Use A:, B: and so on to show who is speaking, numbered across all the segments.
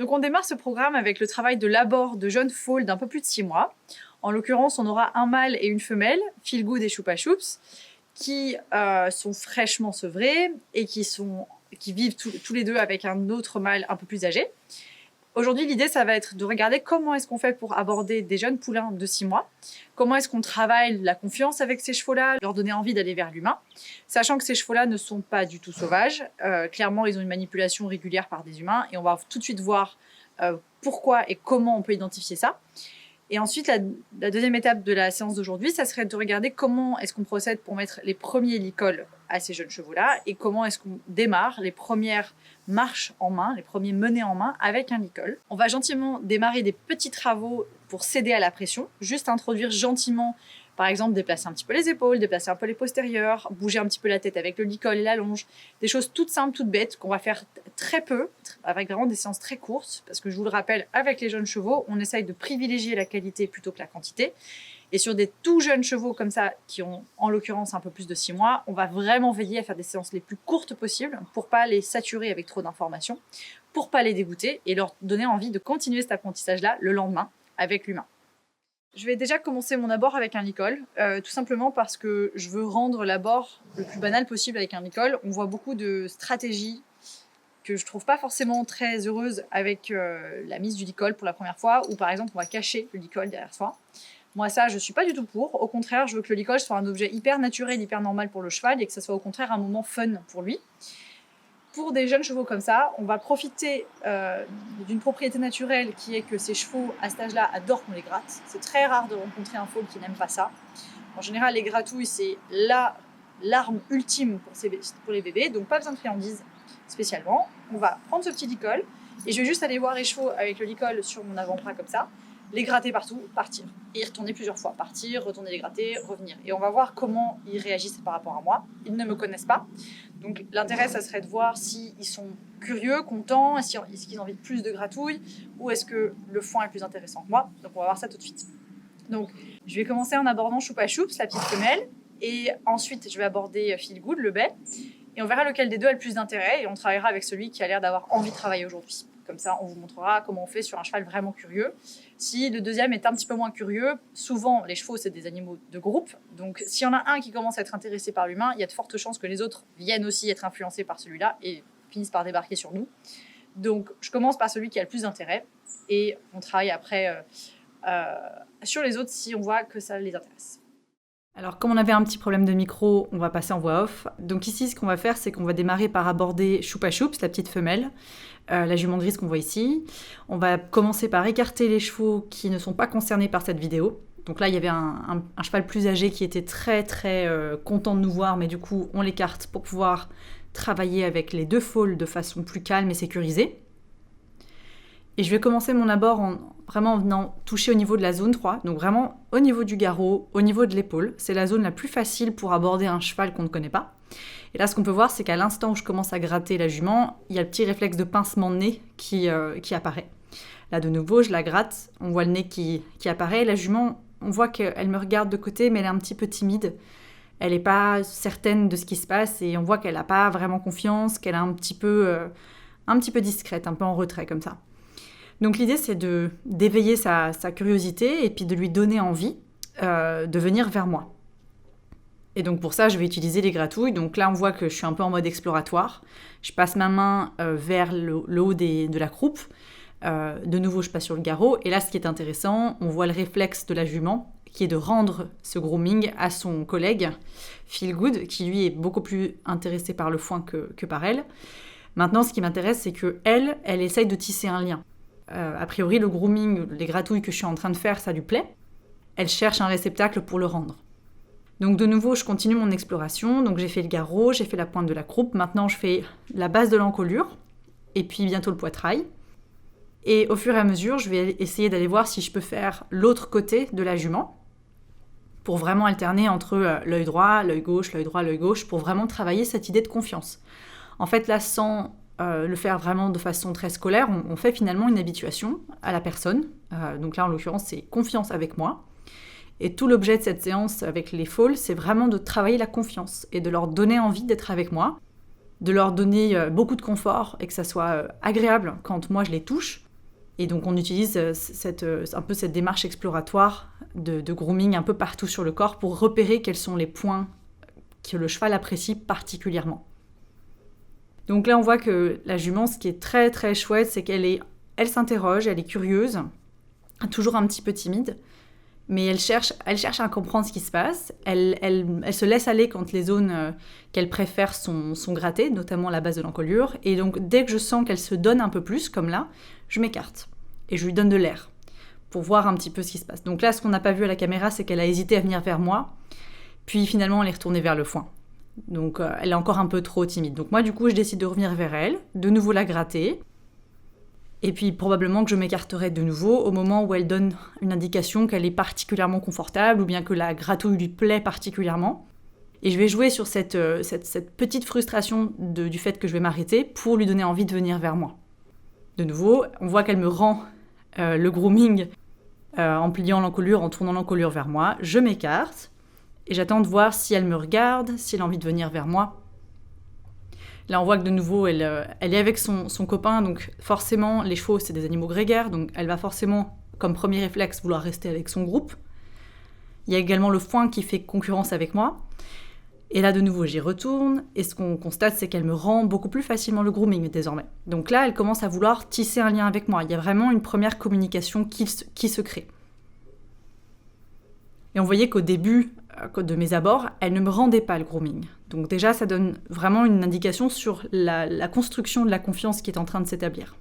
A: Donc on démarre ce programme avec le travail de l'abord de jeunes foals d'un peu plus de 6 mois. En l'occurrence, on aura un mâle et une femelle, Feel Good et Choupa Choups, qui sont fraîchement sevrés et qui vivent tous les deux avec un autre mâle un peu plus âgé. Aujourd'hui, l'idée, ça va être de regarder comment est-ce qu'on fait pour aborder des jeunes poulains de 6 mois, comment est-ce qu'on travaille la confiance avec ces chevaux-là, leur donner envie d'aller vers l'humain, sachant que ces chevaux-là ne sont pas du tout sauvages. Clairement, ils ont une manipulation régulière par des humains et on va tout de suite voir pourquoi et comment on peut identifier ça. Et ensuite, la deuxième étape de la séance d'aujourd'hui, ça serait de regarder comment est-ce qu'on procède pour mettre les premiers licols à ces jeunes chevaux-là et comment est-ce qu'on démarre les premières marches en main, les premiers menés en main avec un licol. On va gentiment démarrer des petits travaux pour céder à la pression, juste introduire gentiment, par exemple, déplacer un petit peu les épaules, déplacer un peu les postérieurs, bouger un petit peu la tête avec le licol et la longe, des choses toutes simples, toutes bêtes qu'on va faire très peu, avec vraiment des séances très courtes, parce que je vous le rappelle, avec les jeunes chevaux, on essaye de privilégier la qualité plutôt que la quantité. Et sur des tout jeunes chevaux comme ça, qui ont en l'occurrence un peu plus de 6 mois, on va vraiment veiller à faire des séances les plus courtes possibles pour pas les saturer avec trop d'informations, pour pas les dégoûter et leur donner envie de continuer cet apprentissage-là le lendemain avec l'humain. Je vais déjà commencer mon abord avec un licol, tout simplement parce que je veux rendre l'abord le plus banal possible avec un licol. On voit beaucoup de stratégies que je trouve pas forcément très heureuses avec la mise du licol pour la première fois, ou par exemple on va cacher le licol derrière soi. Moi ça je suis pas du tout pour, au contraire je veux que le licol soit un objet hyper naturel, hyper normal pour le cheval et que ça soit au contraire un moment fun pour lui. Pour des jeunes chevaux comme ça, on va profiter d'une propriété naturelle qui est que ces chevaux à cet âge-là adorent qu'on les gratte. C'est très rare de rencontrer un foal qui n'aime pas ça. En général, les gratouilles, c'est l'arme ultime pour les bébés, donc pas besoin de friandises spécialement. On va prendre ce petit licol et je vais juste aller voir les chevaux avec le licol sur mon avant-bras comme ça, les gratter partout, partir. Et y retourner plusieurs fois, partir, retourner les gratter, revenir. Et on va voir comment ils réagissent par rapport à moi. Ils ne me connaissent pas. Donc l'intérêt, ça serait de voir s'ils sont curieux, contents, est-ce qu'ils ont envie de plus de gratouilles, ou est-ce que le foin est plus intéressant que moi. Donc on va voir ça tout de suite. Donc je vais commencer en abordant Choupa Choups, la petite femelle, et ensuite je vais aborder Feel Good, le bec, et on verra lequel des deux a le plus d'intérêt, et on travaillera avec celui qui a l'air d'avoir envie de travailler aujourd'hui. Comme ça, on vous montrera comment on fait sur un cheval vraiment curieux. Si le deuxième est un petit peu moins curieux, souvent les chevaux, c'est des animaux de groupe. Donc s'il y en a un qui commence à être intéressé par l'humain, il y a de fortes chances que les autres viennent aussi être influencés par celui-là et finissent par débarquer sur nous. Donc je commence par celui qui a le plus d'intérêt et on travaille après sur les autres si on voit que ça les intéresse.
B: Alors, comme on avait un petit problème de micro, on va passer en voix off. Donc ici, ce qu'on va faire, c'est qu'on va démarrer par aborder Choupa Choups, la petite femelle, la jument grise qu'on voit ici. On va commencer par écarter les chevaux qui ne sont pas concernés par cette vidéo. Donc là, il y avait un cheval plus âgé qui était très très content de nous voir, mais du coup, on l'écarte pour pouvoir travailler avec les deux foals de façon plus calme et sécurisée. Et je vais commencer mon abord vraiment en venant toucher au niveau de la zone 3, donc vraiment au niveau du garrot, au niveau de l'épaule. C'est la zone la plus facile pour aborder un cheval qu'on ne connaît pas. Et là, ce qu'on peut voir, c'est qu'à l'instant où je commence à gratter la jument, il y a le petit réflexe de pincement de nez qui apparaît. Là, de nouveau, je la gratte, on voit le nez qui apparaît. La jument, on voit qu'elle me regarde de côté, mais elle est un petit peu timide. Elle n'est pas certaine de ce qui se passe et on voit qu'elle n'a pas vraiment confiance, qu'elle est un petit peu discrète, un peu en retrait comme ça. Donc l'idée, c'est d'éveiller sa curiosité et puis de lui donner envie de venir vers moi. Et donc pour ça, je vais utiliser les gratouilles. Donc là, on voit que je suis un peu en mode exploratoire. Je passe ma main vers le haut de la croupe. De nouveau, je passe sur le garrot. Et là, ce qui est intéressant, on voit le réflexe de la jument, qui est de rendre ce grooming à son collègue, Feel Good, qui lui est beaucoup plus intéressé par le foin que par elle. Maintenant, ce qui m'intéresse, c'est qu'elle essaye de tisser un lien. A priori, le grooming, les gratouilles que je suis en train de faire, ça lui plaît. Elle cherche un réceptacle pour le rendre. Donc de nouveau, je continue mon exploration. Donc j'ai fait le garrot, j'ai fait la pointe de la croupe. Maintenant, je fais la base de l'encolure et puis bientôt le poitrail. Et au fur et à mesure, je vais essayer d'aller voir si je peux faire l'autre côté de la jument pour vraiment alterner entre l'œil droit, l'œil gauche, l'œil droit, l'œil gauche, pour vraiment travailler cette idée de confiance. En fait, là, sans le faire vraiment de façon très scolaire, on fait finalement une habituation à la personne. Donc là, en l'occurrence, c'est confiance avec moi. Et tout l'objet de cette séance avec les foals, c'est vraiment de travailler la confiance et de leur donner envie d'être avec moi, de leur donner beaucoup de confort et que ça soit agréable quand moi je les touche, Et donc on utilise un peu cette démarche exploratoire de grooming un peu partout sur le corps pour repérer quels sont les points que le cheval apprécie particulièrement. Donc là on voit que la jument, ce qui est très très chouette, c'est elle s'interroge, elle est curieuse, toujours un petit peu timide, mais elle cherche à comprendre ce qui se passe. Elle se laisse aller quand les zones qu'elle préfère sont grattées, notamment la base de l'encolure. Et donc, dès que je sens qu'elle se donne un peu plus, comme là, je m'écarte et je lui donne de l'air pour voir un petit peu ce qui se passe. Donc là, ce qu'on n'a pas vu à la caméra, c'est qu'elle a hésité à venir vers moi. Puis finalement, elle est retournée vers le foin. Donc, elle est encore un peu trop timide. Donc moi, du coup, je décide de revenir vers elle, de nouveau la gratter. Et puis probablement que je m'écarterai de nouveau au moment où elle donne une indication qu'elle est particulièrement confortable ou bien que la gratouille lui plaît particulièrement. Et je vais jouer sur cette petite frustration du fait que je vais m'arrêter pour lui donner envie de venir vers moi. De nouveau, on voit qu'elle me rend le grooming en pliant l'encolure, en tournant l'encolure vers moi. Je m'écarte et j'attends de voir si elle me regarde, si elle a envie de venir vers moi. Là, on voit que de nouveau, elle est avec son copain, donc forcément, les chevaux, c'est des animaux grégaires, donc elle va forcément, comme premier réflexe, vouloir rester avec son groupe. Il y a également le foin qui fait concurrence avec moi. Et là, de nouveau, j'y retourne, et ce qu'on constate, c'est qu'elle me rend beaucoup plus facilement le grooming désormais. Donc là, elle commence à vouloir tisser un lien avec moi. Il y a vraiment une première communication qui se crée. Et on voyait qu'au début de mes abords, elle ne me rendait pas le grooming. Donc déjà, ça donne vraiment une indication sur la construction de la confiance qui est en train de s'établir.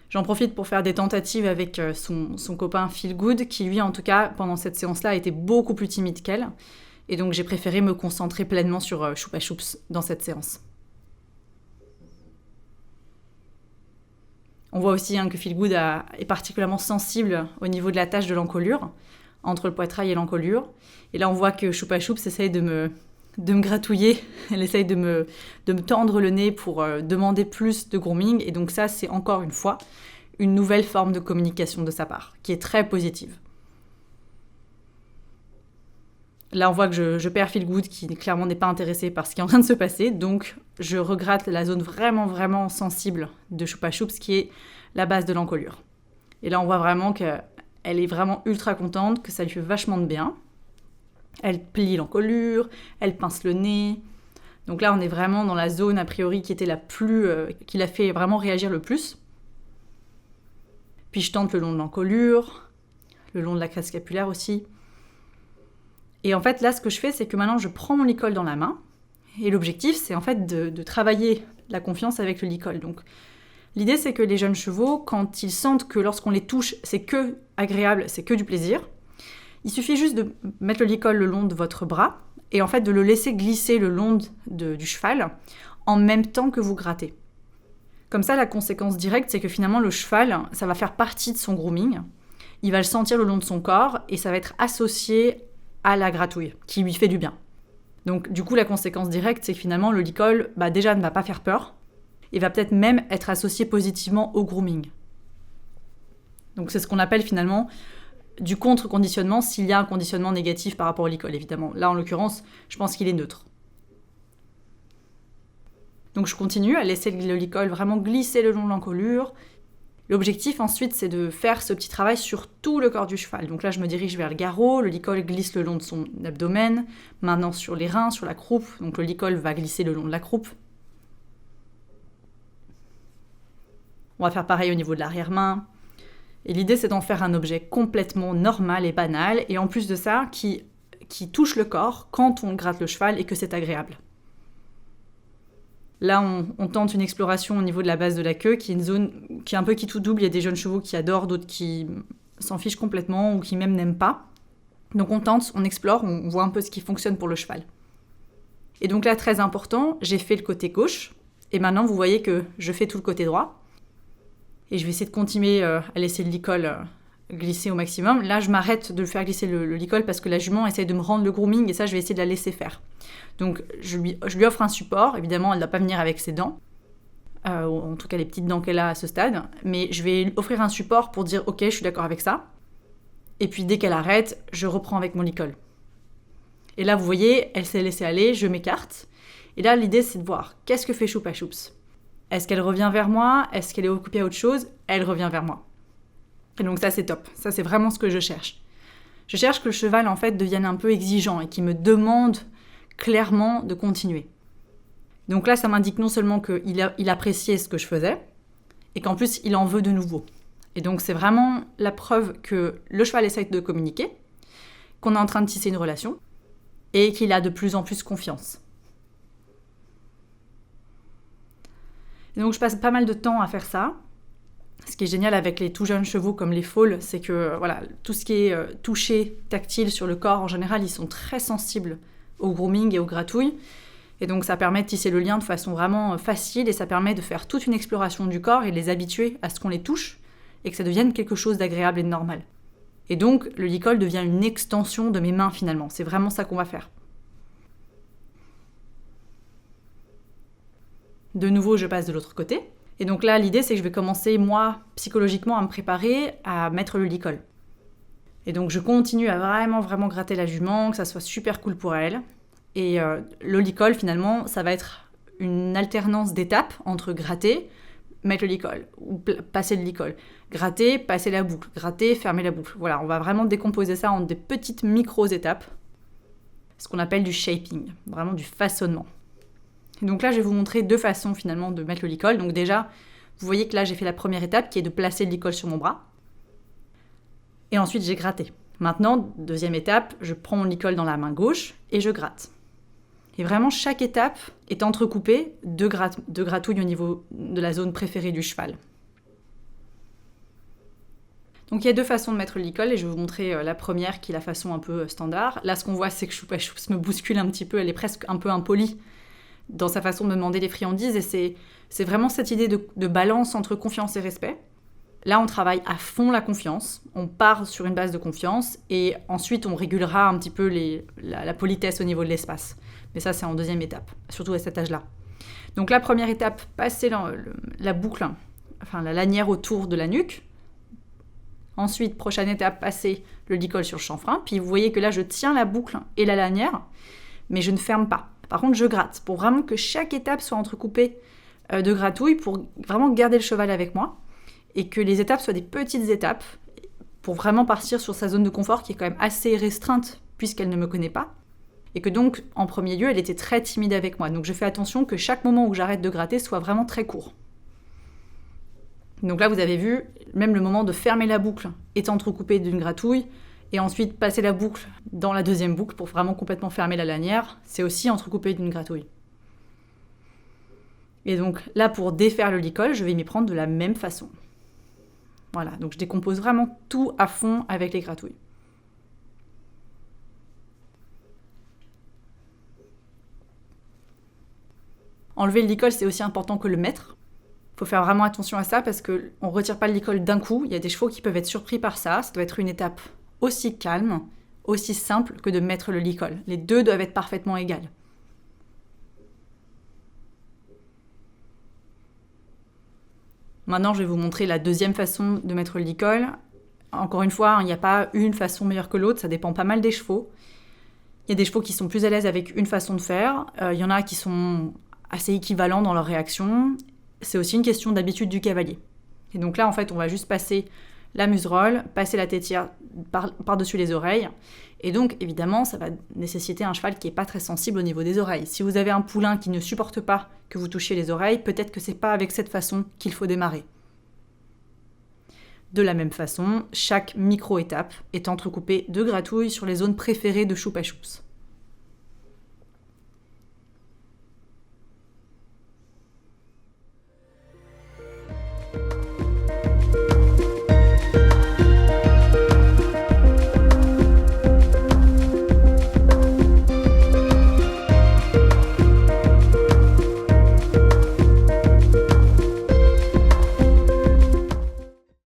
B: J'en profite pour faire des tentatives avec son copain Feel Good, qui lui, en tout cas, pendant cette séance-là, était beaucoup plus timide qu'elle. Et donc j'ai préféré me concentrer pleinement sur Choupa Choups dans cette séance. On voit aussi que Feel Good est particulièrement sensible au niveau de la tache de l'encolure, entre le poitrail et l'encolure. Et là, on voit que Choupa Choups essaye de me gratouiller, elle essaye de me tendre le nez pour demander plus de grooming. Et donc ça, c'est encore une fois une nouvelle forme de communication de sa part, qui est très positive. Là, on voit que je perds Feel Good, qui clairement n'est pas intéressé par ce qui est en train de se passer. Donc, je regratte la zone vraiment, vraiment sensible de Choupa Choups, qui est la base de l'encolure. Et là, on voit vraiment qu'elle est vraiment ultra contente, que ça lui fait vachement de bien. Elle plie l'encolure, elle pince le nez. Donc là, on est vraiment dans la zone, a priori, qui était qui l'a fait vraiment réagir le plus. Puis, je tente le long de l'encolure, le long de la crête scapulaire aussi. Et en fait, là, ce que je fais, c'est que maintenant, je prends mon licol dans la main. Et l'objectif, c'est en fait de travailler la confiance avec le licol. Donc, l'idée, c'est que les jeunes chevaux, quand ils sentent que lorsqu'on les touche, c'est que agréable, c'est que du plaisir, il suffit juste de mettre le licol le long de votre bras et en fait de le laisser glisser le long du cheval en même temps que vous grattez. Comme ça, la conséquence directe, c'est que finalement, le cheval, ça va faire partie de son grooming. Il va le sentir le long de son corps et ça va être associé à la gratouille, qui lui fait du bien. Donc du coup, la conséquence directe, c'est que finalement, le licol, déjà ne va pas faire peur, et va peut-être même être associé positivement au grooming. Donc c'est ce qu'on appelle finalement du contre-conditionnement, s'il y a un conditionnement négatif par rapport au licol, évidemment. Là, en l'occurrence, je pense qu'il est neutre. Donc je continue à laisser le licol vraiment glisser le long de l'encolure. L'objectif ensuite, c'est de faire ce petit travail sur tout le corps du cheval. Donc là, je me dirige vers le garrot, le licol glisse le long de son abdomen, maintenant sur les reins, sur la croupe, donc le licol va glisser le long de la croupe. On va faire pareil au niveau de l'arrière-main. Et l'idée, c'est d'en faire un objet complètement normal et banal, et en plus de ça, qui touche le corps quand on gratte le cheval et que c'est agréable. Là, on tente une exploration au niveau de la base de la queue, qui est une zone qui est un peu qui tout double. Il y a des jeunes chevaux qui adorent, d'autres qui s'en fichent complètement ou qui même n'aiment pas. Donc on tente, on explore, on voit un peu ce qui fonctionne pour le cheval. Et donc là, très important, j'ai fait le côté gauche. Et maintenant, vous voyez que je fais tout le côté droit. Et je vais essayer de continuer à laisser le licol glisser au maximum. Là, je m'arrête de le faire glisser le licol parce que la jument essaye de me rendre le grooming et ça, je vais essayer de la laisser faire. Donc, je lui offre un support. Évidemment, elle ne doit pas venir avec ses dents. En tout cas, les petites dents qu'elle a à ce stade. Mais je vais lui offrir un support pour dire « Ok, je suis d'accord avec ça ». Et puis, dès qu'elle arrête, je reprends avec mon licol. Et là, vous voyez, elle s'est laissée aller, je m'écarte. Et là, l'idée, c'est de voir qu'est-ce que fait Choupa Choups. Est-ce qu'elle revient vers moi? Est-ce qu'elle est occupée à autre chose? Elle revient vers moi. Et donc ça, c'est top. Ça, c'est vraiment ce que je cherche. Je cherche que le cheval, en fait, devienne un peu exigeant et qu'il me demande clairement de continuer. Donc là, ça m'indique non seulement qu'il appréciait ce que je faisais, et qu'en plus, il en veut de nouveau. Et donc, c'est vraiment la preuve que le cheval essaye de communiquer, qu'on est en train de tisser une relation, et qu'il a de plus en plus confiance. Et donc, je passe pas mal de temps à faire ça. Ce qui est génial avec les tout jeunes chevaux comme les foals, c'est que voilà, tout ce qui est touché, tactile sur le corps, en général, ils sont très sensibles au grooming et aux gratouilles. Et donc, ça permet de tisser le lien de façon vraiment facile et ça permet de faire toute une exploration du corps et de les habituer à ce qu'on les touche et que ça devienne quelque chose d'agréable et de normal. Et donc, le licol devient une extension de mes mains finalement. C'est vraiment ça qu'on va faire. De nouveau, je passe de l'autre côté. Et donc là, l'idée, c'est que je vais commencer, moi, psychologiquement, à me préparer à mettre le licol. Et donc, je continue à vraiment gratter la jument, que ça soit super cool pour elle. Et le licol, finalement, ça va être une alternance d'étapes entre gratter, mettre le licol, ou passer le licol. Gratter, passer la boucle. Gratter, fermer la boucle. Voilà, on va vraiment décomposer ça en des petites micro-étapes. Ce qu'on appelle du shaping, vraiment du façonnement. Et donc là, je vais vous montrer deux façons finalement de mettre le licol. Donc déjà, vous voyez que là, j'ai fait la première étape qui est de placer le licol sur mon bras. Et ensuite, j'ai gratté. Maintenant, deuxième étape, je prends mon licol dans la main gauche et je gratte. Et vraiment, chaque étape est entrecoupée de gratouilles au niveau de la zone préférée du cheval. Donc il y a deux façons de mettre le licol et je vais vous montrer la première qui est la façon un peu standard. Là, ce qu'on voit, c'est que Choupa Choups me bouscule un petit peu, elle est presque un peu impolie dans sa façon de me demander les friandises et c'est vraiment cette idée de balance entre confiance et respect. Là, on travaille à fond la confiance, on part sur une base de confiance et ensuite on régulera un petit peu la politesse au niveau de l'espace. Mais ça, c'est en deuxième étape, surtout à cet âge-là. Donc la première étape, passer la boucle, enfin la lanière autour de la nuque. Ensuite, prochaine étape, passer le licol sur le chanfrein. Puis vous voyez que là, je tiens la boucle et la lanière, mais je ne ferme pas. Par contre, je gratte pour vraiment que chaque étape soit entrecoupée de gratouilles pour vraiment garder le cheval avec moi et que les étapes soient des petites étapes pour vraiment partir sur sa zone de confort qui est quand même assez restreinte puisqu'elle ne me connaît pas et que donc, en premier lieu, elle était très timide avec moi. Donc je fais attention que chaque moment où j'arrête de gratter soit vraiment très court. Donc là, vous avez vu, même le moment de fermer la boucle est entrecoupé d'une gratouille et ensuite passer la boucle dans la deuxième boucle pour vraiment complètement fermer la lanière, c'est aussi entrecoupé d'une gratouille. Et donc là, pour défaire le licol, je vais m'y prendre de la même façon. Voilà, donc je décompose vraiment tout à fond avec les gratouilles. Enlever le licol, c'est aussi important que le mettre. Il faut faire vraiment attention à ça parce qu'on ne retire pas le licol d'un coup. Il y a des chevaux qui peuvent être surpris par ça. Ça doit être une étape aussi calme, aussi simple que de mettre le licol. Les deux doivent être parfaitement égales. Maintenant, je vais vous montrer la deuxième façon de mettre le licol. Encore une fois, il n'y a pas une façon meilleure que l'autre, ça dépend pas mal des chevaux. Il y a des chevaux qui sont plus à l'aise avec une façon de faire. Il y en a qui sont assez équivalents dans leur réaction. C'est aussi une question d'habitude du cavalier. Et donc là, en fait, on va juste passer la muserolle, passer la tétière par-dessus les oreilles. Et donc, évidemment, ça va nécessiter un cheval qui n'est pas très sensible au niveau des oreilles. Si vous avez un poulain qui ne supporte pas que vous touchiez les oreilles, peut-être que c'est pas avec cette façon qu'il faut démarrer. De la même façon, chaque micro-étape est entrecoupée de gratouilles sur les zones préférées de Choupa Choups.